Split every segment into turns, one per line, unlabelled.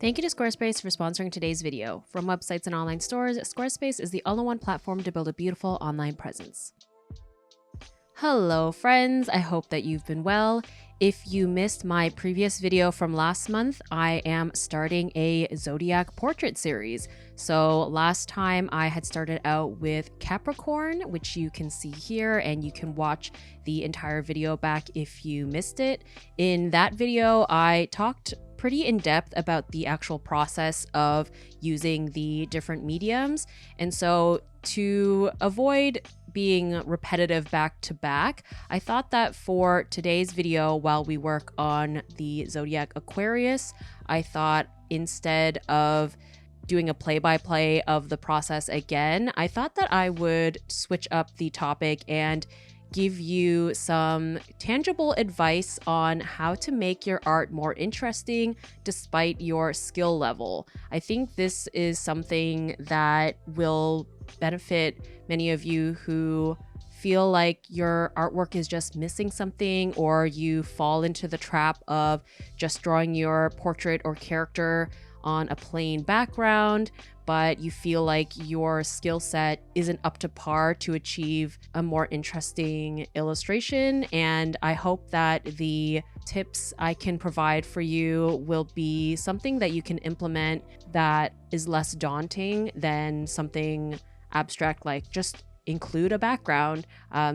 Thank you to Squarespace for sponsoring today's video. From websites and online stores, Squarespace is the all-in-one platform to build a beautiful online presence. Hello friends, I hope that you've been well. If you missed my previous video from last month, I am starting a Zodiac portrait series. So last time I had started out with Capricorn, which you can see here, and you can watch the entire video back if you missed it. In that video, I talked pretty in depth about the actual process of using the different mediums. And so to avoid being repetitive back to back, I thought that for today's video, while we work on the Zodiac Aquarius, I thought instead of doing a play-by-play of the process again, I thought that I would switch up the topic and give you some tangible advice on how to make your art more interesting despite your skill level. I think this is something that will benefit many of you who feel like your artwork is just missing something, or you fall into the trap of just drawing your portrait or character on a plain background, but you feel like your skill set isn't up to par to achieve a more interesting illustration. And I hope that the tips I can provide for you will be something that you can implement that is less daunting than something abstract like just include a background.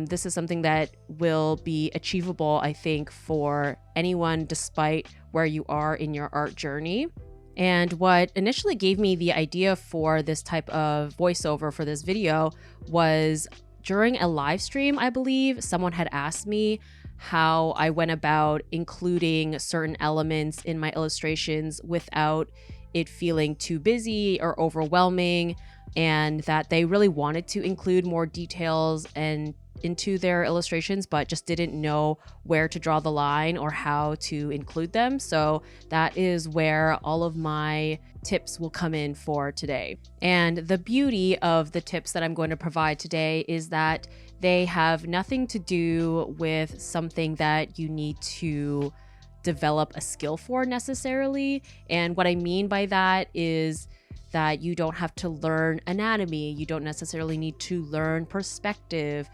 This is something that will be achievable, I think, for anyone despite where you are in your art journey. And what initially gave me the idea for this type of voiceover for this video was during a live stream, I believe, someone had asked me how I went about including certain elements in my illustrations without it feeling too busy or overwhelming, and that they really wanted to include more details and into their illustrations, but just didn't know where to draw the line or how to include them. So that is where all of my tips will come in for today. And the beauty of the tips that I'm going to provide today is that they have nothing to do with something that you need to develop a skill for necessarily. And what I mean by that is that you don't have to learn anatomy. You don't necessarily need to learn perspective.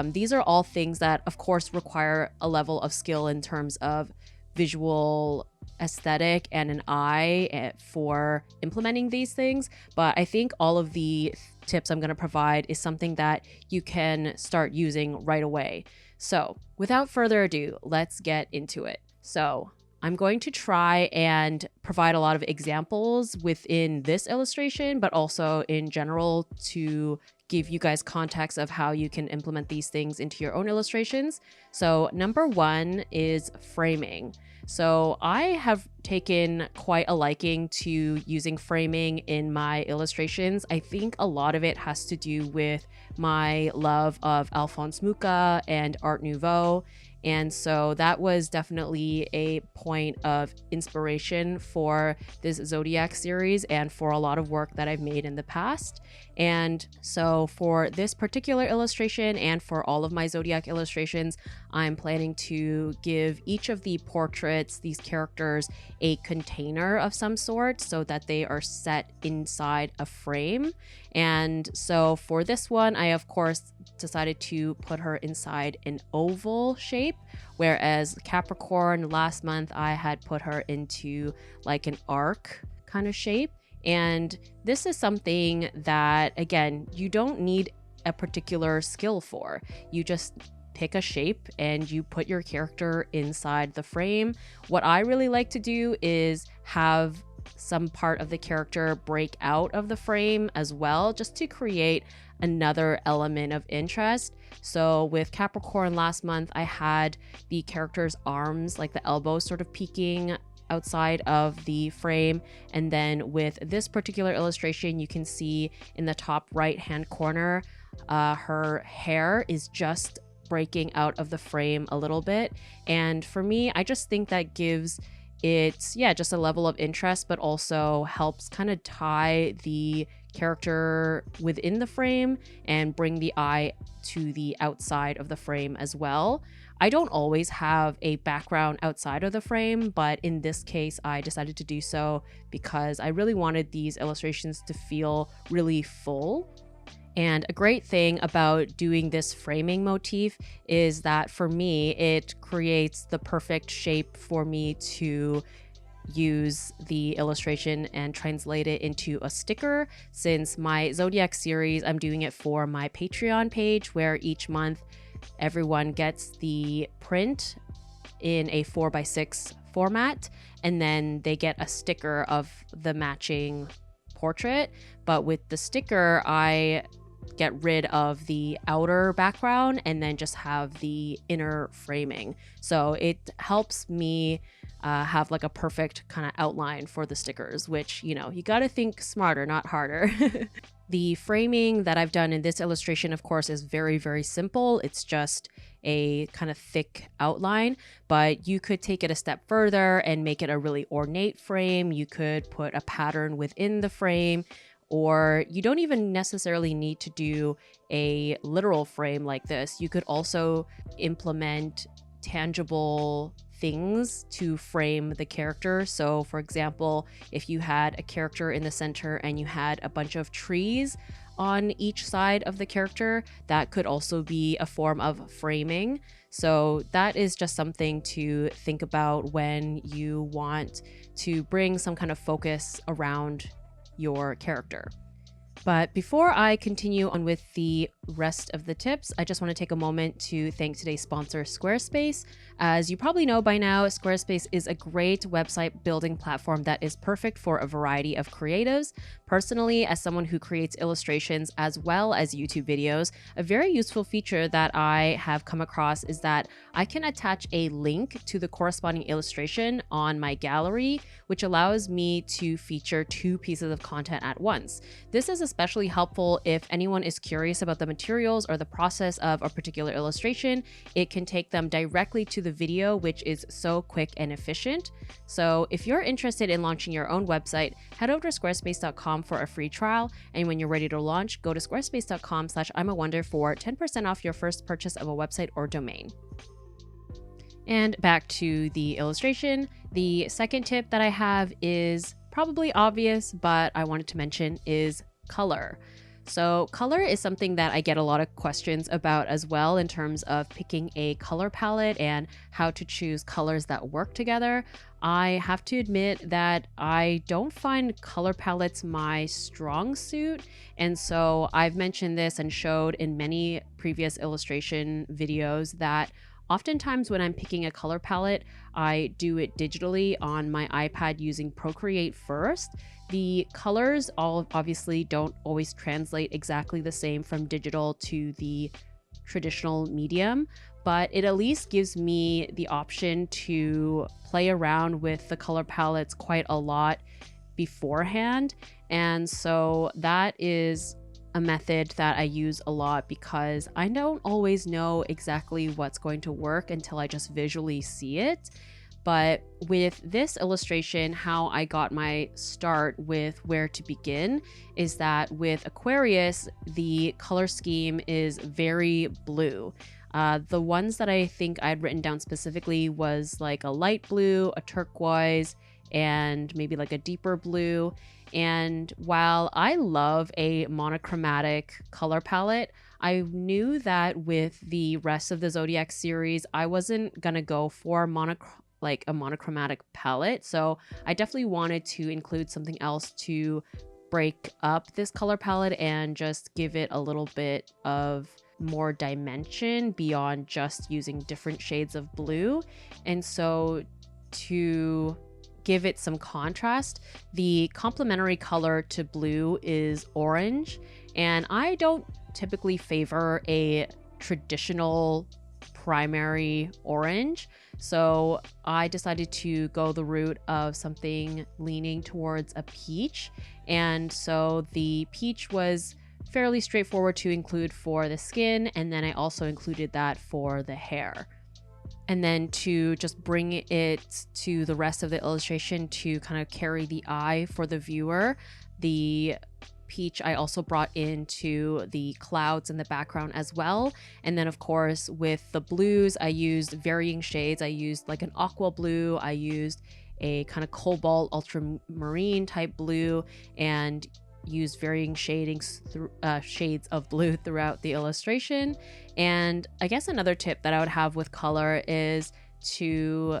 These are all things that, of course, require a level of skill in terms of visual aesthetic and an eye for implementing these things. But I think all of the tips I'm going to provide is something that you can start using right away. So without further ado, let's get into it. So I'm going to try and provide a lot of examples within this illustration, but also in general to give you guys context of how you can implement these things into your own illustrations. So number one is framing. So I have taken quite a liking to using framing in my illustrations. I think a lot of it has to do with my love of Alphonse Mucha and Art Nouveau. And so that was definitely a point of inspiration for this Zodiac series and for a lot of work that I've made in the past. And so for this particular illustration and for all of my Zodiac illustrations, I'm planning to give each of the portraits, these characters, a container of some sort so that they are set inside a frame. And so for this one, I of course decided to put her inside an oval shape, whereas Capricorn last month I had put her into like an arc kind of shape. And this is something that, again, you don't need a particular skill for. You just pick a shape and you put your character inside the frame. What I really like to do is have some part of the character break out of the frame as well, just to create another element of interest. So with Capricorn last month, I had the character's arms, like the elbows, sort of peeking outside of the frame. And then with this particular illustration, you can see in the top right hand corner, her hair is just breaking out of the frame a little bit. And for me, I just think that gives it's just a level of interest, but also helps kind of tie the character within the frame and bring the eye to the outside of the frame as well. I don't always have a background outside of the frame, but in this case, I decided to do so because I really wanted these illustrations to feel really full. And a great thing about doing this framing motif is that for me, it creates the perfect shape for me to use the illustration and translate it into a sticker. Since my Zodiac series, I'm doing it for my Patreon page, where each month everyone gets the print in a 4x6 format, and then they get a sticker of the matching portrait. But with the sticker, I get rid of the outer background and then just have the inner framing. So it helps me have like a perfect kind of outline for the stickers, which, you know, you got to think smarter, not harder. The framing that I've done in this illustration, of course, is very, very simple. It's just a kind of thick outline, but you could take it a step further and make it a really ornate frame. You could put a pattern within the frame, or you don't even necessarily need to do a literal frame like this. You could also implement tangible things to frame the character. So for example, if you had a character in the center and you had a bunch of trees on each side of the character, that could also be a form of framing. So that is just something to think about when you want to bring some kind of focus around your character. But before I continue on with the rest of the tips, I just want to take a moment to thank today's sponsor, Squarespace. As you probably know by now, Squarespace is a great website building platform that is perfect for a variety of creatives. Personally, as someone who creates illustrations as well as YouTube videos, a very useful feature that I have come across is that I can attach a link to the corresponding illustration on my gallery, which allows me to feature two pieces of content at once. This is especially helpful if anyone is curious about the materials or the process of a particular illustration. It can take them directly to the video, which is so quick and efficient. So if you're interested in launching your own website, head over to squarespace.com for a free trial. And when you're ready to launch, go to squarespace.com/imawonder for 10% off your first purchase of a website or domain. And back to the illustration. The second tip that I have is probably obvious, but I wanted to mention is color. So color is something that I get a lot of questions about as well, in terms of picking a color palette and how to choose colors that work together. I have to admit that I don't find color palettes my strong suit. And so I've mentioned this and showed in many previous illustration videos that oftentimes when I'm picking a color palette, I do it digitally on my iPad using Procreate first. The colors obviously don't always translate exactly the same from digital to the traditional medium, but it at least gives me the option to play around with the color palettes quite a lot beforehand. And so that is a method that I use a lot because I don't always know exactly what's going to work until I just visually see it. But with this illustration, how I got my start with where to begin is that with Aquarius, the color scheme is very blue. The ones that I think I'd written down specifically was like a light blue, a turquoise, and maybe like a deeper blue. And while I love a monochromatic color palette, I knew that with the rest of the Zodiac series, I wasn't gonna go for a monochromatic palette. So I definitely wanted to include something else to break up this color palette and just give it a little bit of more dimension beyond just using different shades of blue. And so to give it some contrast, the complementary color to blue is orange. And I don't typically favor a traditional primary orange. So I decided to go the route of something leaning towards a peach. And so the peach was fairly straightforward to include for the skin. And then I also included that for the hair. And then to just bring it to the rest of the illustration to kind of carry the eye for the viewer, the peach I also brought into the clouds in the background as well. And then of course with the blues, I used varying shades. I used like an aqua blue, I used a kind of cobalt ultramarine type blue, and used varying shades of blue throughout the illustration. And I guess another tip that I would have with color is to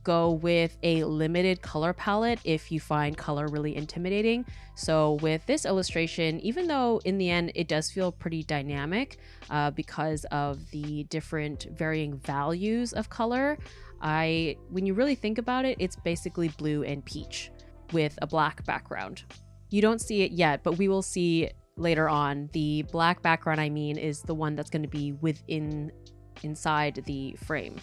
go with a limited color palette if you find color really intimidating. So with this illustration, even though in the end it does feel pretty dynamic because of the different varying values of color, when you really think about it, it's basically blue and peach with a black background. You don't see it yet, but we will see later on. The black background, I mean, is the one that's going to be inside the frame.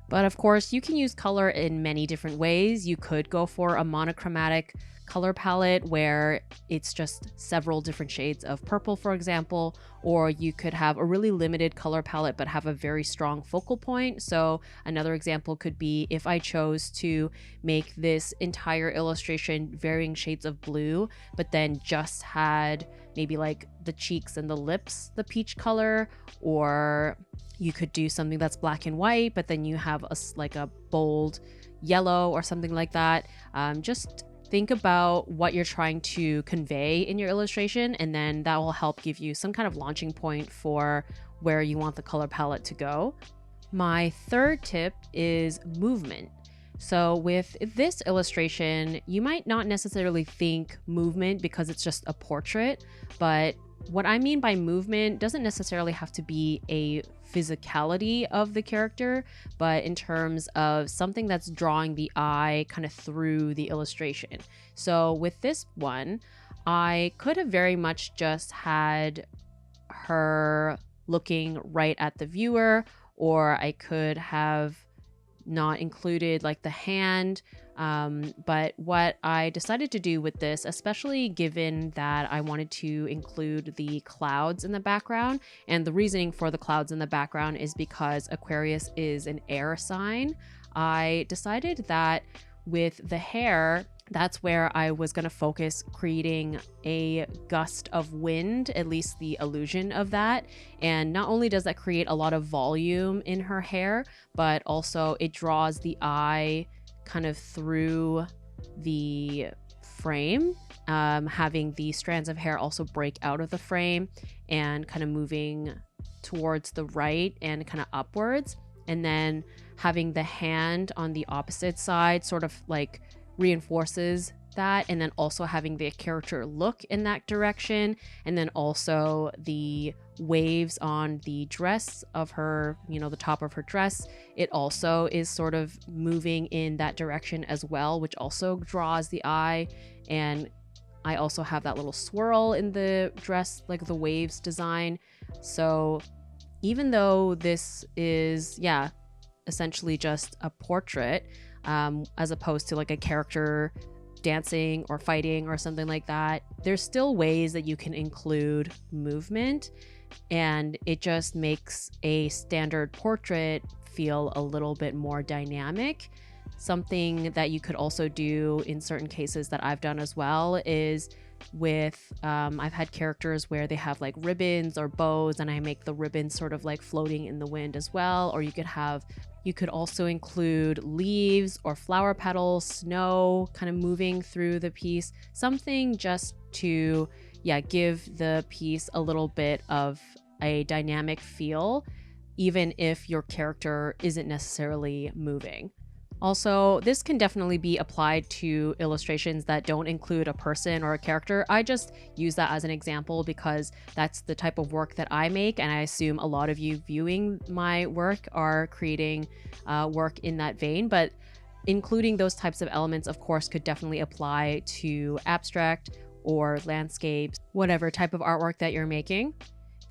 But of course, you can use color in many different ways. You could go for a monochromatic color palette where it's just several different shades of purple, for example, or you could have a really limited color palette but have a very strong focal point. So another example could be if I chose to make this entire illustration varying shades of blue, but then just had maybe like the cheeks and the lips the peach color, or you could do something that's black and white, but then you have like a bold yellow or something like that. Just think about what you're trying to convey in your illustration, and then that will help give you some kind of launching point for where you want the color palette to go. My third tip is movement. So with this illustration, you might not necessarily think movement because it's just a portrait, but what I mean by movement doesn't necessarily have to be a physicality of the character, but in terms of something that's drawing the eye kind of through the illustration. So with this one, I could have very much just had her looking right at the viewer, or I could have not included like the hand. But what I decided to do with this, especially given that I wanted to include the clouds in the background, and the reasoning for the clouds in the background is because Aquarius is an air sign, I decided that with the hair, that's where I was going to focus creating a gust of wind, at least the illusion of that. And not only does that create a lot of volume in her hair, but also it draws the eye kind of through the frame, having the strands of hair also break out of the frame and kind of moving towards the right and kind of upwards. And then having the hand on the opposite side sort of like reinforces that, and then also having the character look in that direction, and then also the waves on the dress of her, the top of her dress, it also is sort of moving in that direction as well, which also draws the eye. And I also have that little swirl in the dress, like the waves design. So even though this is essentially just a portrait, as opposed to like a character dancing or fighting or something like that, there's still ways that you can include movement, and it just makes a standard portrait feel a little bit more dynamic. Something that you could also do in certain cases that I've done as well is with I've had characters where they have like ribbons or bows, and I make the ribbons sort of like floating in the wind as well. Or you could also include leaves or flower petals, snow kind of moving through the piece, something just to give the piece a little bit of a dynamic feel, even if your character isn't necessarily moving. Also, this can definitely be applied to illustrations that don't include a person or a character. I just use that as an example because that's the type of work that I make, and I assume a lot of you viewing my work are creating work in that vein. But including those types of elements, of course, could definitely apply to abstract or landscapes, whatever type of artwork that you're making.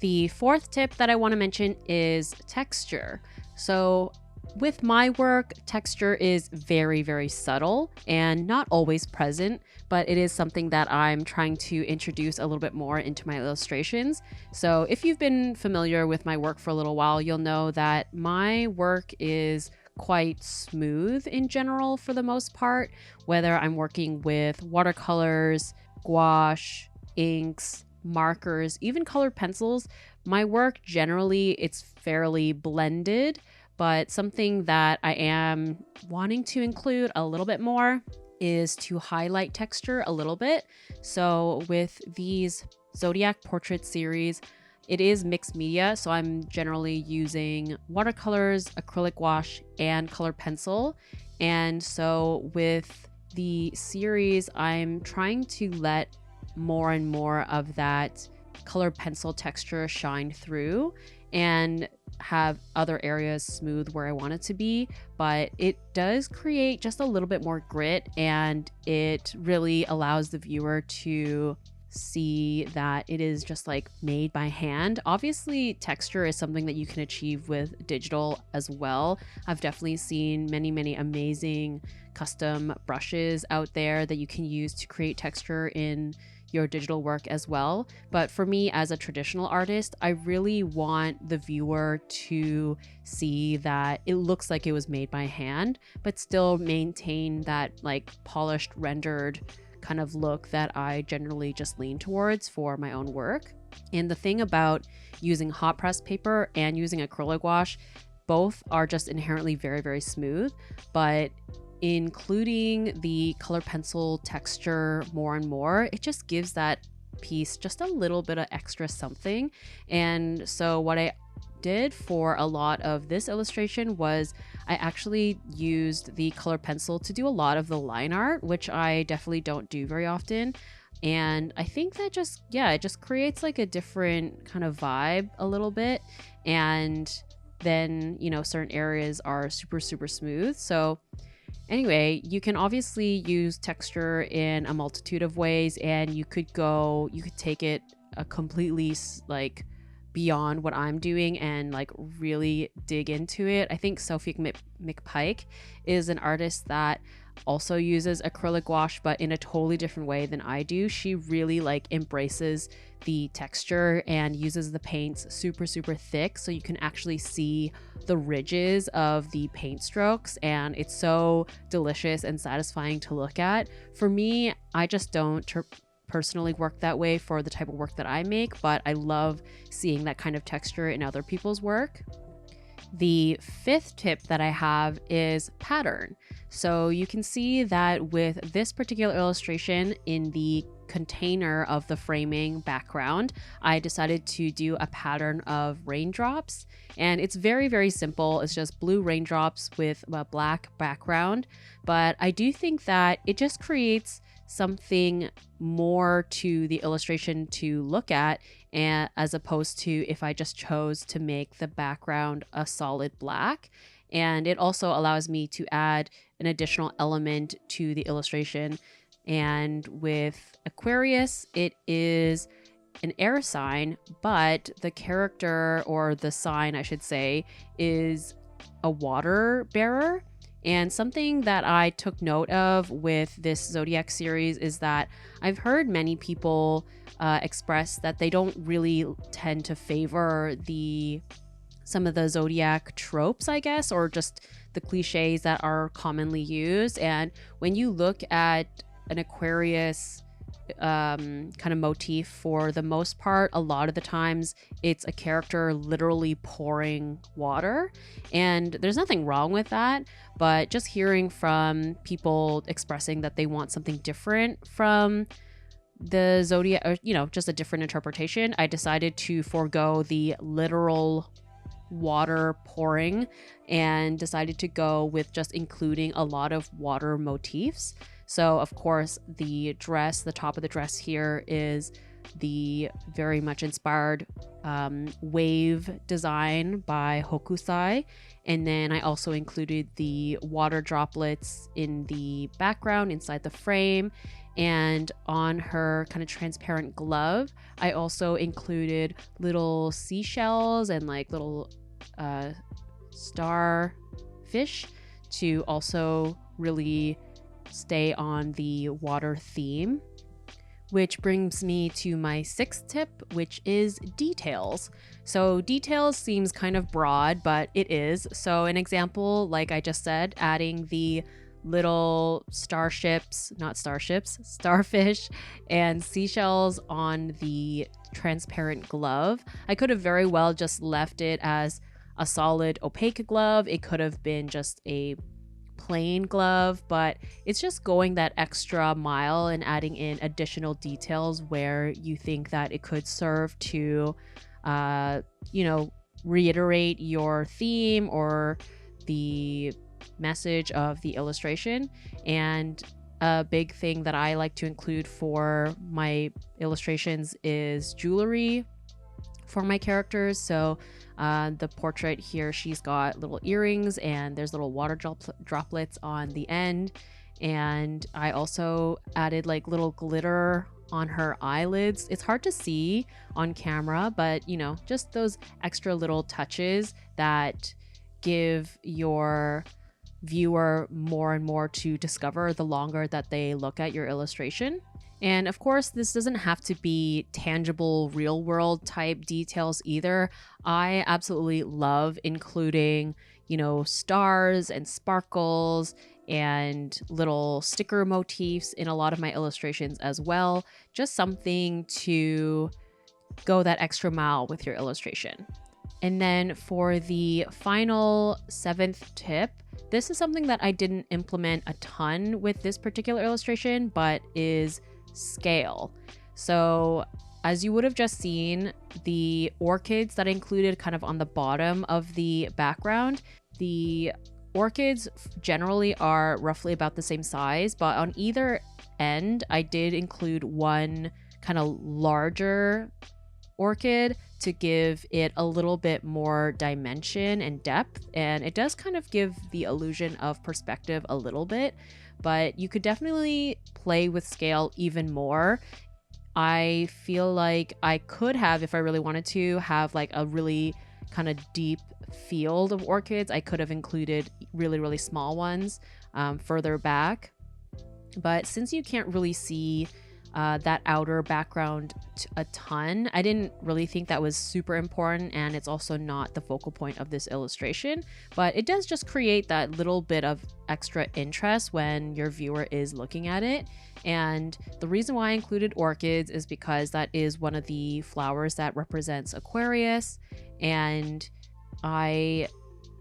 The fourth tip that I want to mention is texture. So with my work, texture is very, very subtle and not always present, but it is something that I'm trying to introduce a little bit more into my illustrations. So if you've been familiar with my work for a little while, you'll know that my work is quite smooth in general for the most part, whether I'm working with watercolors, gouache, inks, markers, even colored pencils. My work generally, it's fairly blended, but something that I am wanting to include a little bit more is to highlight texture a little bit. So with these Zodiac portrait series, it is mixed media, so I'm generally using watercolors, acrylic wash, and colored pencil. And so with the series, I'm trying to let more and more of that colored pencil texture shine through and have other areas smooth where I want it to be, but it does create just a little bit more grit, and it really allows the viewer to see that it is just like made by hand. Obviously, texture is something that you can achieve with digital as well. I've definitely seen many amazing custom brushes out there that you can use to create texture in your digital work as well. But for me, as a traditional artist, I really want the viewer to see that it looks like it was made by hand, but still maintain that like polished, rendered kind of look that I generally just lean towards for my own work. And the thing about using hot press paper and using acrylic wash, both are just inherently very smooth, but including the color pencil texture more and more, it just gives that piece just a little bit of extra something. And so what I did for a lot of this illustration was I actually used the color pencil to do a lot of the line art, which I definitely don't do very often. And I think that it just creates like a different kind of vibe a little bit. And then, you know, certain areas are super smooth. So anyway, you can obviously use texture in a multitude of ways, and you could take it a completely like beyond what I'm doing and like really dig into it. I think Sophie McPike is an artist that also uses acrylic wash, but in a totally different way than I do. She really like embraces the texture and uses the paints super thick, so you can actually see the ridges of the paint strokes, and it's so delicious and satisfying to look at. For me, I just don't personally work that way for the type of work that I make, but I love seeing that kind of texture in other people's work. The fifth tip that I have is pattern. So you can see that with this particular illustration in the container of the framing background, I decided to do a pattern of raindrops, and it's very simple. It's just blue raindrops with a black background, but I do think that it just creates something more to the illustration to look at, and as opposed to if I just chose to make the background a solid black. And it also allows me to add an additional element to the illustration. And with Aquarius, it is an air sign, but the character, or the sign I should say, is a water bearer. And something that I took note of with this Zodiac series is that I've heard many people express that they don't really tend to favor some of the Zodiac tropes, I guess, or just the cliches that are commonly used. And when you look at an Aquarius kind of motif, for the most part, a lot of the times it's a character literally pouring water, and there's nothing wrong with that, but just hearing from people expressing that they want something different from the Zodiac, or just a different interpretation, I decided to forego the literal water pouring and decided to go with just including a lot of water motifs. So of course the top of the dress here is the very much inspired wave design by Hokusai, and then I also included the water droplets in the background inside the frame, and on her kind of transparent glove I also included little seashells and like little starfish to also really stay on the water theme. Which brings me to my sixth tip, which is details. So details seems kind of broad, but it is. So an example, like I just said, adding the little starfish and seashells on the transparent glove. I could have very well just left it as a solid opaque glove. It could have been just a plain glove, but it's just going that extra mile and adding in additional details where you think that it could serve to, reiterate your theme or the message of the illustration. And a big thing that I like to include for my illustrations is jewelry for my characters. So the portrait here, she's got little earrings and there's little water droplets on the end. And I also added like little glitter on her eyelids. It's hard to see on camera, but just those extra little touches that give your viewer more and more to discover the longer that they look at your illustration. And of course, this doesn't have to be tangible, real world type details either. I absolutely love including, stars and sparkles and little sticker motifs in a lot of my illustrations as well. Just something to go that extra mile with your illustration. And then for the final 7th tip, this is something that I didn't implement a ton with this particular illustration, but is scale. So as you would have just seen, the orchids that I included kind of on the bottom of the background, the orchids generally are roughly about the same size, but on either end, I did include one kind of larger orchid to give it a little bit more dimension and depth. And it does kind of give the illusion of perspective a little bit, but you could definitely play with scale even more. I feel like I could have, if I really wanted to, have like a really kind of deep field of orchids. I could have included really, really small ones further back. But since you can't really see that outer background a ton, I didn't really think that was super important, and it's also not the focal point of this illustration, but it does just create that little bit of extra interest when your viewer is looking at it. And the reason why I included orchids is because that is one of the flowers that represents Aquarius, and I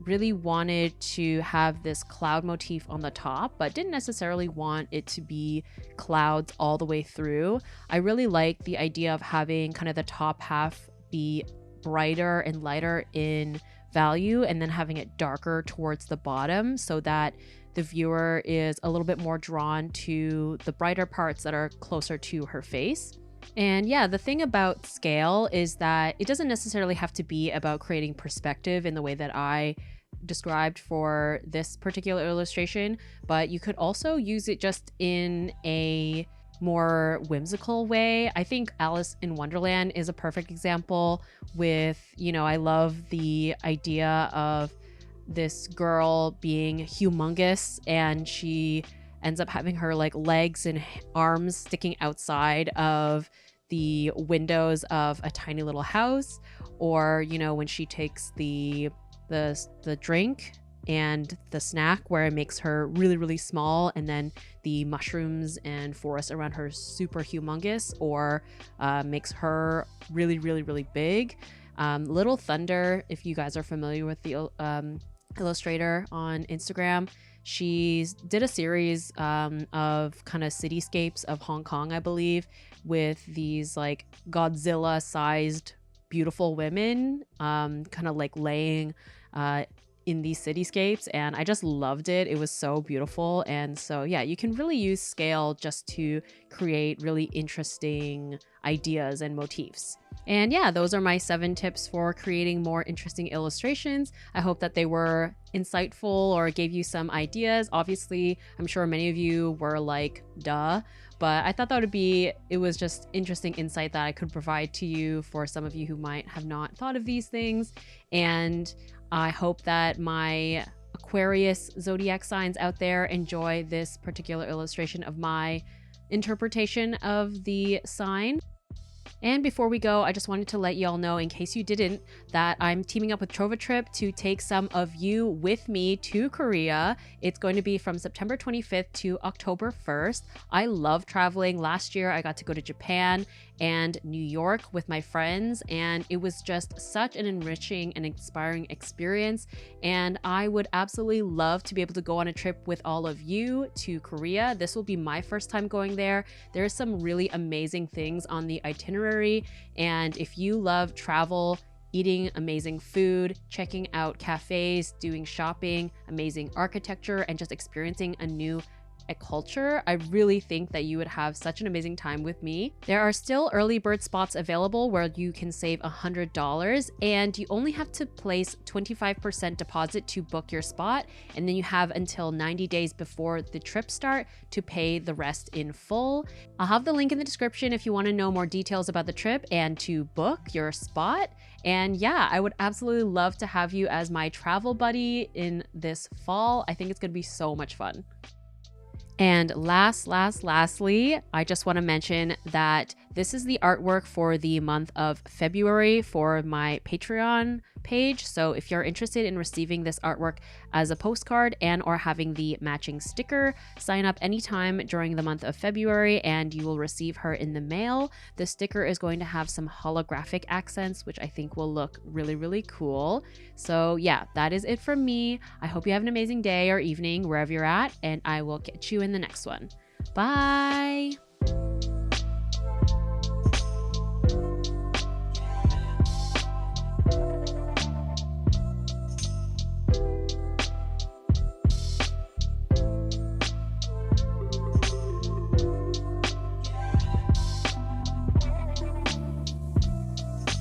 really wanted to have this cloud motif on the top, but didn't necessarily want it to be clouds all the way through. I really like the idea of having kind of the top half be brighter and lighter in value, and then having it darker towards the bottom so that the viewer is a little bit more drawn to the brighter parts that are closer to her face. And yeah, the thing about scale is that it doesn't necessarily have to be about creating perspective in the way that I described for this particular illustration, but you could also use it just in a more whimsical way. I think Alice in Wonderland is a perfect example with, I love the idea of this girl being humongous, and she ends up having her like legs and arms sticking outside of the windows of a tiny little house, or when she takes the drink and the snack where it makes her really, really small, and then the mushrooms and forest around her super humongous, or makes her really, really, really big. Little Thunder, if you guys are familiar with the illustrator on Instagram, she did a series of kind of cityscapes of Hong Kong, I believe, with these like Godzilla sized beautiful women kind of like laying in these cityscapes, and I just loved it. It was so beautiful. And so yeah, you can really use scale just to create really interesting ideas and motifs. And yeah, those are my 7 tips for creating more interesting illustrations. I hope that they were insightful or gave you some ideas. Obviously, I'm sure many of you were like, duh, but I thought that it was just interesting insight that I could provide to you for some of you who might have not thought of these things. And I hope that my Aquarius zodiac signs out there enjoy this particular illustration of my interpretation of the sign. And before we go, I just wanted to let y'all know, in case you didn't, that I'm teaming up with Trova Trip to take some of you with me to Korea. It's going to be from September 25th to October 1st. I love traveling. Last year, I got to go to Japan and New York with my friends, and it was just such an enriching and inspiring experience. And I would absolutely love to be able to go on a trip with all of you to Korea. This will be my first time going there. There are some really amazing things on the itinerary. And if you love travel, eating amazing food, checking out cafes, doing shopping, amazing architecture, and just experiencing a culture, I really think that you would have such an amazing time with me. There are still early bird spots available where you can save $100, and you only have to place 25% deposit to book your spot, and then you have until 90 days before the trip start to pay the rest in full. I'll have the link in the description if you want to know more details about the trip and to book your spot. And yeah, I would absolutely love to have you as my travel buddy in this fall. I think it's going to be so much fun. And lastly, I just want to mention that this is the artwork for the month of February for my Patreon page. So if you're interested in receiving this artwork as a postcard and or having the matching sticker, sign up anytime during the month of February and you will receive her in the mail. The sticker is going to have some holographic accents, which I think will look really, really cool. So yeah, that is it from me. I hope you have an amazing day or evening wherever you're at, and I will catch you in the next one. Bye!